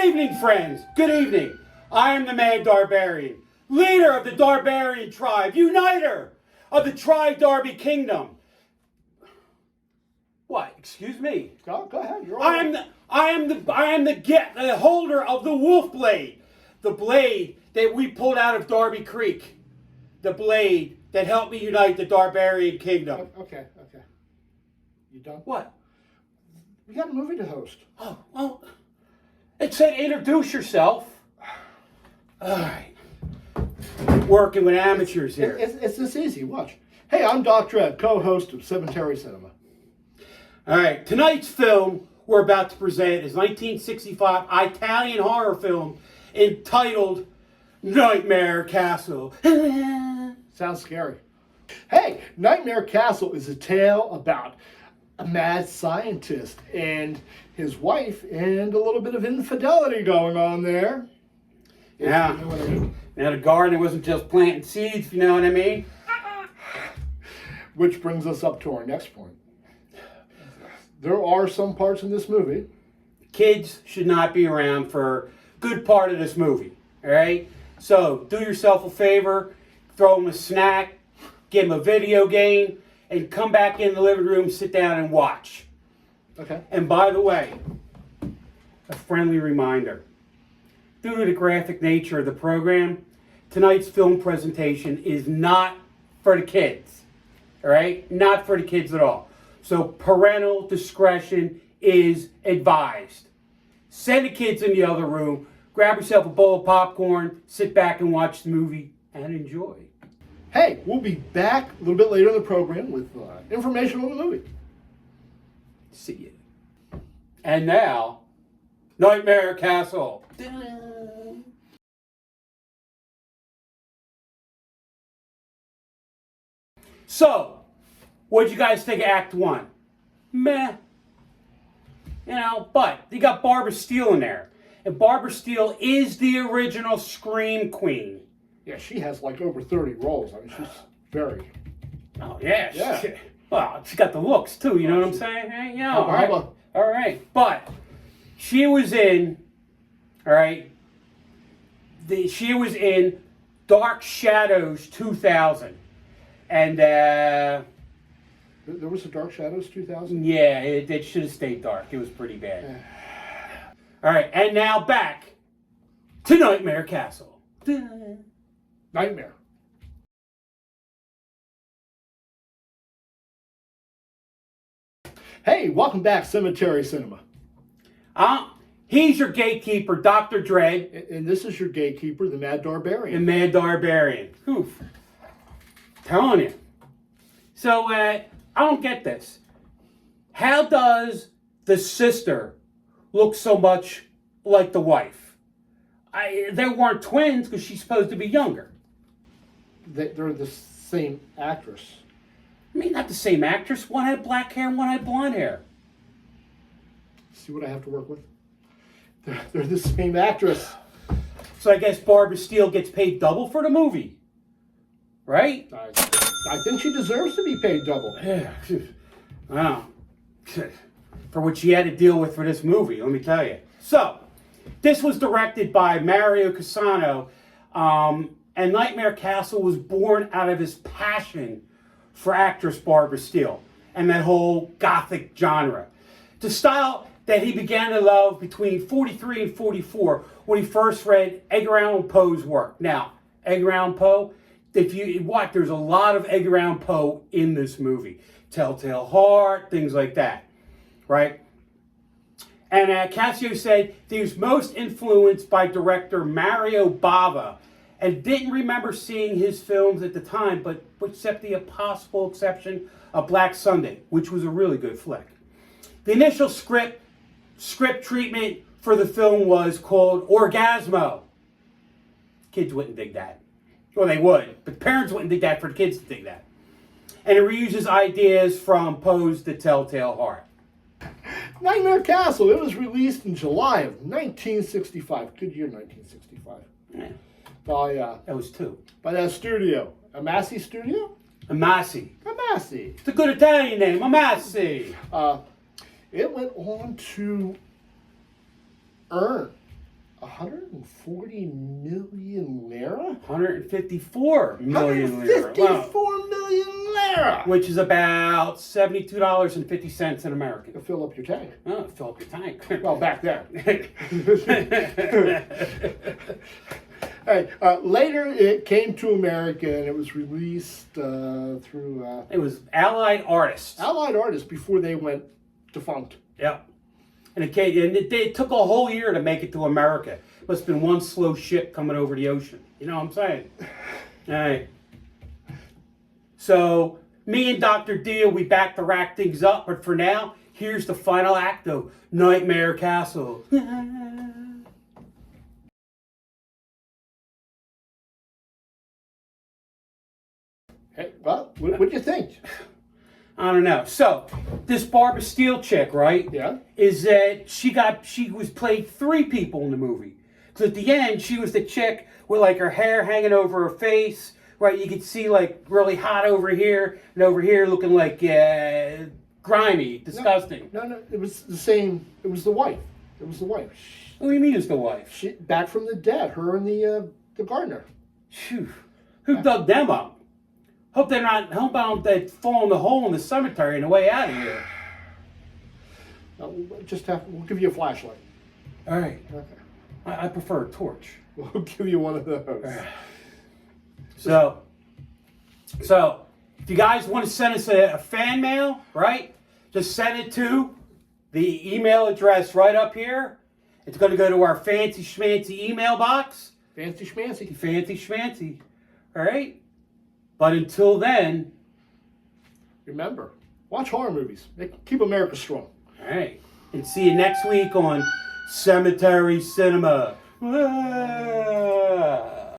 evening, friends. Good evening. I am the Mad Darbarian, leader of the Darbarian tribe, uniter of the Tri-Darby Kingdom. What? Excuse me. Go ahead. You're all I am the holder of the Wolf Blade, the blade that we pulled out of Darby Creek, the blade that helped me unite the Darbarian Kingdom. Okay. You done? What? We got a movie to host. Oh, well, it said introduce yourself. All right. Working with amateurs here. It's this easy. Watch. Hey, I'm Doc Dredd, co-host of Cemetery Cinema. All right. Tonight's film we're about to present is 1965 Italian horror film entitled Nightmare Castle. Sounds scary. Hey, Nightmare Castle is a tale about a mad scientist and his wife and a little bit of infidelity going on there. Yeah. You know what I mean? Now, the gardener wasn't just planting seeds, if you know what I mean. Which brings us up to our next point. There are some parts in this movie. Kids should not be around for a good part of this movie, all right? So, do yourself a favor, throw them a snack, give them a video game, and come back in the living room, sit down and watch. Okay. And by the way, a friendly reminder. Due to the graphic nature of the program, tonight's film presentation is not for the kids. All right? Not for the kids at all. So parental discretion is advised. Send the kids in the other room, grab yourself a bowl of popcorn, sit back and watch the movie, and enjoy. Hey, we'll be back a little bit later in the program with information on the movie. See you. And now, Nightmare Castle. So, what'd you guys think of Act 1? Meh. You know, but you got Barbara Steele in there. And Barbara Steele is the original Scream Queen. Yeah, she has like over 30 roles. I mean, she's very... Oh, yeah. Yeah. Well, she's got the looks, too. You know what I'm saying? Hey, yeah, all right. All All right. But she was in, all right, she was in Dark Shadows 2000. And, There was a Dark Shadows 2000? yeah, it should have stayed dark. It was pretty bad. All right, and now back to Nightmare Castle. Nightmare. Hey, welcome back, Cemetery Cinema. He's your gatekeeper, Dr. Dredd, And this is your gatekeeper, the Mad the Darbarian. Mad Darbarian. Oof. Telling you. So, I don't get this. How does the sister look so much like the wife? They weren't twins because she's supposed to be younger. They're the same actress. I mean, not the same actress. One had black hair and one had blonde hair. See what I have to work with? They're the same actress. So I guess Barbara Steele gets paid double for the movie. Right? I think she deserves to be paid double. Yeah. Wow. For what she had to deal with for this movie, let me tell you. So, this was directed by Mario Cassano, and Nightmare Castle was born out of his passion for actress Barbara Steele and that whole gothic genre. The style that he began to love between 43 and 44 when he first read Edgar Allan Poe's work. Now, Edgar Allan Poe, if you watch, there's a lot of Edgar Allan Poe in this movie. Telltale Heart, things like that, right? And Cassio said he was most influenced by director Mario Bava and didn't remember seeing his films at the time, but except the possible exception of Black Sunday, which was a really good flick. The initial script treatment for the film was called Orgasmo. Kids wouldn't dig that. Well, they would, but parents wouldn't dig that for the kids to dig that. And it reuses ideas from Poe's The Telltale Heart. Nightmare Castle. It was released in July of 1965. Good year, 1965. Yeah, By that was two. by that studio, Amassi Studio. Amassi. Amassi. It's a good Italian name, Amassi. It went on to earn 140 million lira? 154 million lira. 154 million lira! Which is about $72.50 in American. To fill up your tank. Oh, fill up your tank. Well, back then. Hey, later it came to America and it was released through It was Allied Artists. Allied Artists before they went defunct. Yep. And it took a whole year to make it to America. Must have been one slow ship coming over the ocean. You know what I'm saying? All right. So, me and Dr. Deal, we back to rack things up. But for now, here's the final act of Nightmare Castle. Hey, well, what'd you think? I don't know. So, this Barbara Steele chick, right? Yeah. Is that she was played 3 people in the movie. Because at the end, she was the chick with like her hair hanging over her face, right? You could see like really hot over here and over here looking like grimy, disgusting. No, it was the same. It was the wife. It was the wife. What do you mean it's the wife? She back from the dead. Her and the gardener. Phew. Who dug them up? Hope they're not. Hope I don't they fall in the hole in the cemetery on the way out of here. We'll give you a flashlight. All right. Okay. I prefer a torch. We'll give you one of those. So, if you guys want to send us a fan mail, right? Just send it to the email address right up here. It's going to go to our fancy schmancy email box. Fancy schmancy. Fancy schmancy. All right? But until then, remember, watch horror movies. Keep America strong. all right. And see you next week on Cemetery Cinema.